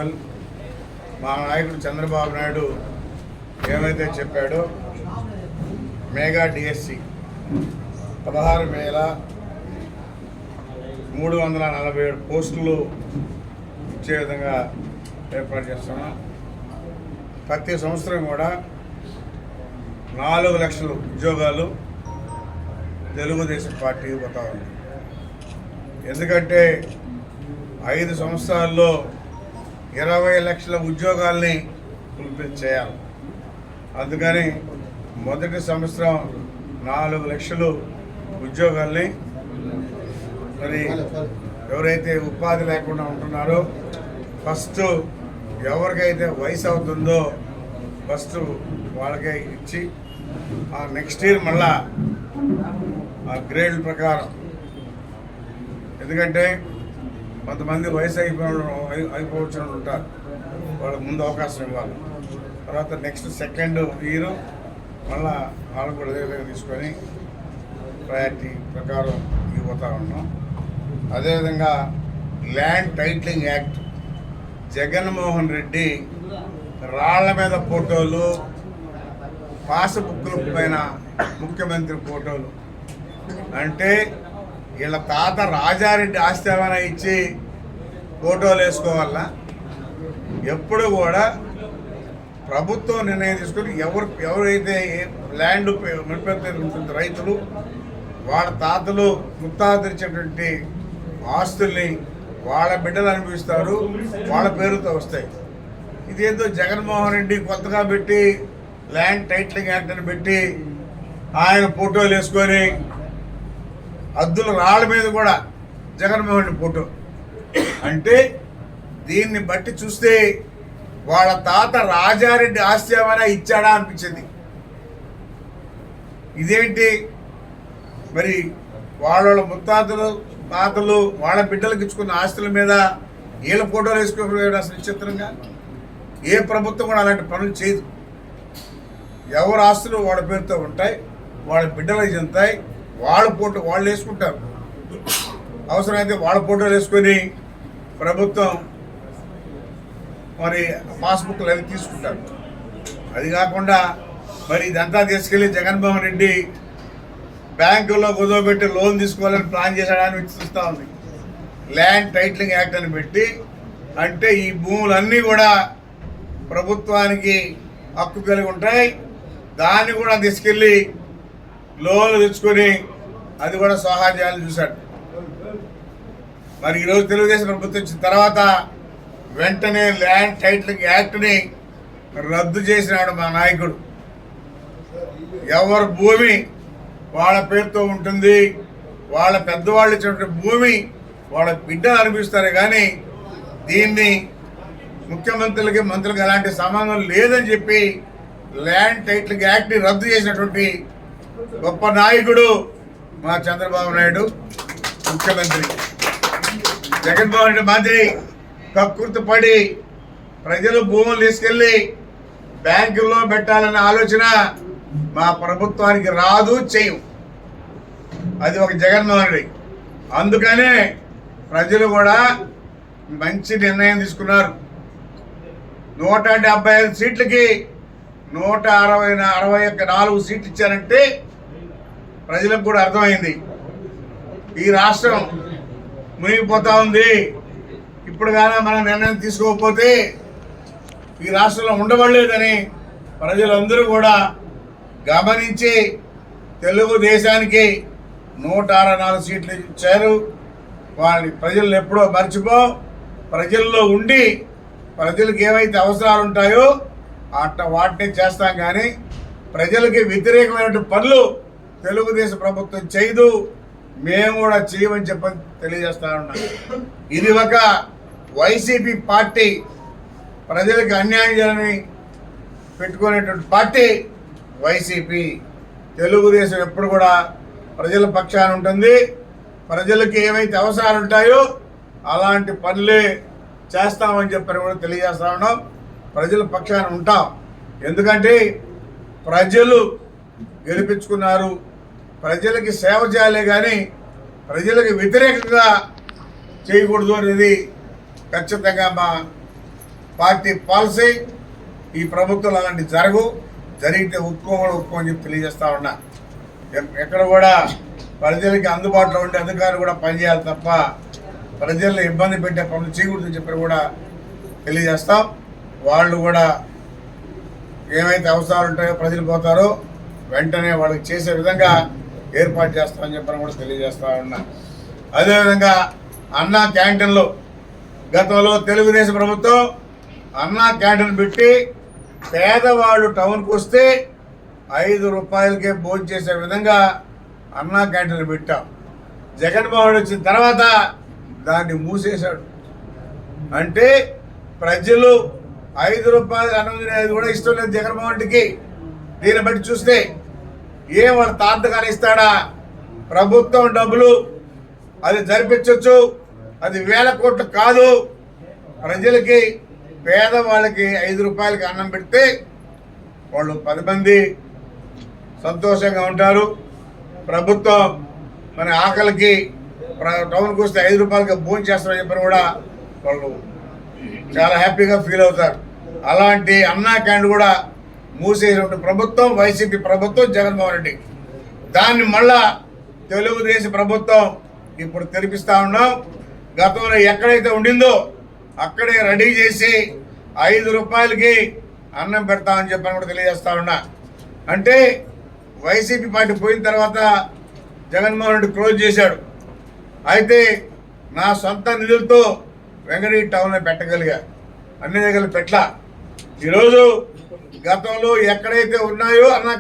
Level మా నాయకుడు చంద్రబాబు నాయుడు ఏమైతే చెప్పాడో మెగా డిఎస్సి 16,347 పోస్టులు ఇచ్చే విధంగా ఏర్పాటు చేస్తున్నాం. ప్రతి సంవత్సరం కూడా 4 లక్షల ఉద్యోగాలు తెలుగుదేశం పార్టీ పోతా ఉంది. ఎందుకంటే 5 సంవత్సరాల్లో 20 లక్షల ఉద్యోగాల్ని ఫుల్ఫిల్ చేయాలి. అందుకని మొదటి సంవత్సరం 4 లక్షలు ఉద్యోగాల్ని మరి ఎవరైతే ఉపాధి లేకుండా ఉంటున్నారో ఫస్ట్ ఎవరికైతే వయసు అవుతుందో ఫస్ట్ వాళ్ళకే ఇచ్చి ఆ నెక్స్ట్ ఇయర్ మళ్ళా ఆ గ్రేడ్ ప్రకారం, ఎందుకంటే కొంతమంది వయసు అయిపోవచ్చిన ఉంటారు, వాళ్ళకి ముందు అవకాశం ఇవ్వాలి. తర్వాత నెక్స్ట్ సెకండ్ ఇయర్ మళ్ళా వాళ్ళు కూడా అదే తీసుకొని ప్రయారిటీ ప్రకారం ఇవ్వతా ఉన్నాం. అదేవిధంగా land titling act, Jaganmohan Reddy రాళ్ల మీద ఫోటోలు, పాస్బుక్ల పైన ముఖ్యమంత్రి ఫోటోలు, అంటే వీళ్ళ తాత రాజారెడ్డి ఆస్తి ఏమైనా ఇచ్చి ఫోటోలు వేసుకోవాలా? ఎప్పుడు కూడా ప్రభుత్వం నిర్ణయం తీసుకుని ఎవరైతే ల్యాండ్ ఉంటుంది రైతులు వాళ్ళ తాతలు ముత్తాతలు ఇచ్చేటువంటి ఆస్తుల్ని వాళ్ళ బిడ్డలు అనుభవిస్తారు, వాళ్ళ పేరుతో వస్తాయి. ఇదేందో జగన్మోహన్ రెడ్డి కొత్తగా పెట్టి ల్యాండ్ టైటిలింగ్ యాక్ట్ అని పెట్టి ఆయన ఫోటోలు వేసుకొని అద్దుల రాళ్ళ మీద కూడా జగన్మోహన్ రెడ్డి ఫోటో, అంటే దీన్ని బట్టి చూస్తే వాళ్ళ తాత రాజారెడ్డి ఆస్తి ఏమైనా ఇచ్చాడా అనిపించింది. ఇదేంటి మరి వాళ్ళ ముత్తాతలు తాతలు వాళ్ళ బిడ్డలకు ఇచ్చుకున్న ఆస్తుల మీద వీళ్ళ ఫోటోలు వేసుకోవడం అసలు విచిత్రంగా. ఏ ప్రభుత్వం కూడా అలాంటి పనులు చేయదు. ఎవరి ఆస్తులు వాళ్ళ పేరుతో ఉంటాయి, వాళ్ళ బిడ్డలకు చెందుతాయి, వాళ్ళ ఫోటో వాళ్ళు వేసుకుంటారు. అవసరమైతే వాళ్ళ ఫోటోలు వేసుకొని ప్రభుత్వం మరి పాస్బుక్లు అవి తీసుకుంటారు. అది కాకుండా మరి ఇదంతా తీసుకెళ్ళి జగన్మోహన్ రెడ్డి బ్యాంకుల్లో కుదవబెట్టి లోన్ తీసుకోవాలని ప్లాన్ చేశాడని చూస్తూ ఉంది. ల్యాండ్ టైటిలింగ్ యాక్ట్ అని పెట్టి, అంటే ఈ భూములన్నీ కూడా ప్రభుత్వానికి హక్కు కలిగి ఉంటాయి, దాన్ని కూడా తీసుకెళ్ళి లోన్లు తెచ్చుకొని అది కూడా సోహా చేయాలని చూశాడు. మరి ఈరోజు తెలుగుదేశం ప్రభుత్వం వచ్చిన తర్వాత వెంటనే ల్యాండ్ టైటిలింగ్ యాక్ట్ని రద్దు చేసినాడు మా నాయకుడు. ఎవరి భూమి వాళ్ళ పేరుతో ఉంటుంది, వాళ్ళ పెద్దవాళ్ళు ఇచ్చినటువంటి భూమి వాళ్ళ బిడ్డలు అనిపిస్తారు, కానీ దీన్ని ముఖ్యమంత్రులకి మంత్రులకి ఎలాంటి సంబంధం లేదని చెప్పి ల్యాండ్ టైటిలింగ్ యాక్ట్ని రద్దు చేసినటువంటి గొప్ప నాయకుడు మా చంద్రబాబు నాయుడు ముఖ్యమంత్రి. జగన్మోహన్ రెడ్డి మంత్రి కక్కుర్తి పడి ప్రజలు భూములు తీసుకెళ్ళి బ్యాంకుల్లో పెట్టాలన్న ఆలోచన మా ప్రభుత్వానికి రాదు, చేయం. అది ఒక జగన్మోహన్ రెడ్డి. అందుకనే ప్రజలు కూడా మంచి నిర్ణయం తీసుకున్నారు. 175 సీట్లకి 164 సీట్లు ఇచ్చారంటే ప్రజలకు కూడా అర్థమైంది ఈ రాష్ట్రం మునిగిపోతా ఉంది. ఇప్పుడు కానీ మనం నిర్ణయం తీసుకోకపోతే ఈ రాష్ట్రంలో ఉండబడలేదని ప్రజలందరూ కూడా గమనించి తెలుగుదేశానికి 164 సీట్లు ఇచ్చారు. వాళ్ళని ప్రజలు ఎప్పుడో మర్చిపో, ప్రజల్లో ఉండి ప్రజలకు ఏవైతే అవసరాలు ఉంటాయో వాటిని చేస్తాం, కానీ ప్రజలకి వ్యతిరేకమైనటువంటి పనులు తెలుగుదేశం ప్రభుత్వం చేయదు, మేము కూడా చేయమని చెప్పని తెలియజేస్తా ఉన్నాం. ఇది ఒక వైసీపీ పార్టీ, ప్రజలకు అన్యాయం చేయాలని పెట్టుకునేటువంటి పార్టీ వైసీపీ. తెలుగుదేశం ఎప్పుడు కూడా ప్రజల పక్షాన ఉంటుంది, ప్రజలకు ఏవైతే అవసరాలు ఉంటాయో అలాంటి పనులే చేస్తామని చెప్పని కూడా తెలియజేస్తా ఉన్నాం. ప్రజల పక్షాన ఉంటాం, ఎందుకంటే ప్రజలు గెలిపించుకున్నారు. ప్రజలకి సేవ చేయాలే కానీ ప్రజలకు వ్యతిరేకంగా చేయకూడదు అనేది ఖచ్చితంగా మా పార్టీ పాలసీ. ఈ ప్రభుత్వం అలాంటి జరిగితే ఒప్పుకోమని చెప్పి తెలియజేస్తా ఉన్నా. ఎక్కడ కూడా ప్రజలకి అందుబాటులో ఉండే అధికారులు కూడా పనిచేయాలి తప్ప ప్రజల్ని ఇబ్బంది పెట్టే పనులు చేయకూడదని చెప్పి కూడా తెలియజేస్తాం. వాళ్ళు కూడా ఏమైతే అవసరాలు ఉంటాయో ప్రజలు పోతారో వెంటనే వాళ్ళకి చేసే విధంగా ఏర్పాటు చేస్తామని చెప్పని కూడా తెలియజేస్తా ఉన్నా. అదేవిధంగా అన్నా క్యాంటీన్లు గతంలో తెలుగుదేశం ప్రభుత్వం అన్నా క్యాంటీన్ పెట్టి పేదవాళ్ళు టౌన్కి వస్తే 5 రూపాయలకే భోజనం చేసే విధంగా అన్నా క్యాంటీన్లు పెట్టాం. జగన్మోహన్ వచ్చిన తర్వాత దాన్ని మూసేశాడు. అంటే ప్రజలు 5 రూపాయలు అన్నం తినేది కూడా ఇష్టం లేదు జగన్మోహన్ రెడ్డికి. దీన్ని బట్టి చూస్తే వాళ్ళ తాతగారు ఇస్తాడా? ప్రభుత్వం డబ్బులు అది జరిపించవచ్చు, అది 1000 కోట్లు కాదు. ప్రజలకి పేదవాళ్ళకి 5 రూపాయలకి అన్నం పెడితే వాళ్ళు 10 మంది సంతోషంగా ఉంటారు. ప్రభుత్వం మన ఆకలికి టౌన్కి వస్తే 5 రూపాయలకి భోజనం చేస్తారని చెప్పని కూడా వాళ్ళు చాలా హ్యాపీగా ఫీల్ అవుతారు. అలాంటి అన్నా క్యాంటీన్ కూడా మూసేసినటువంటి ప్రభుత్వం వైసీపీ ప్రభుత్వం జగన్మోహన్ రెడ్డి. దాన్ని మళ్ళా తెలుగుదేశం ప్రభుత్వం ఇప్పుడు తెరిపిస్తా ఉన్నాం. గతంలో ఎక్కడైతే ఉండిందో అక్కడే రెడీ చేసి 5 రూపాయలకి అన్నం పెడతామని చెప్పని కూడా తెలియజేస్తా ఉన్నా. అంటే వైసీపీ పార్టీ పోయిన తర్వాత జగన్మోహన్ రెడ్డి క్లోజ్ చేశాడు. అయితే నా సొంత నిధులతో వెంకటగిరి టౌన్లో పెట్టగలిగా, అన్ని దగ్గర పెట్టలా. ఈరోజు గతంలో ఎక్కడైతే ఉన్నాయో అన్నా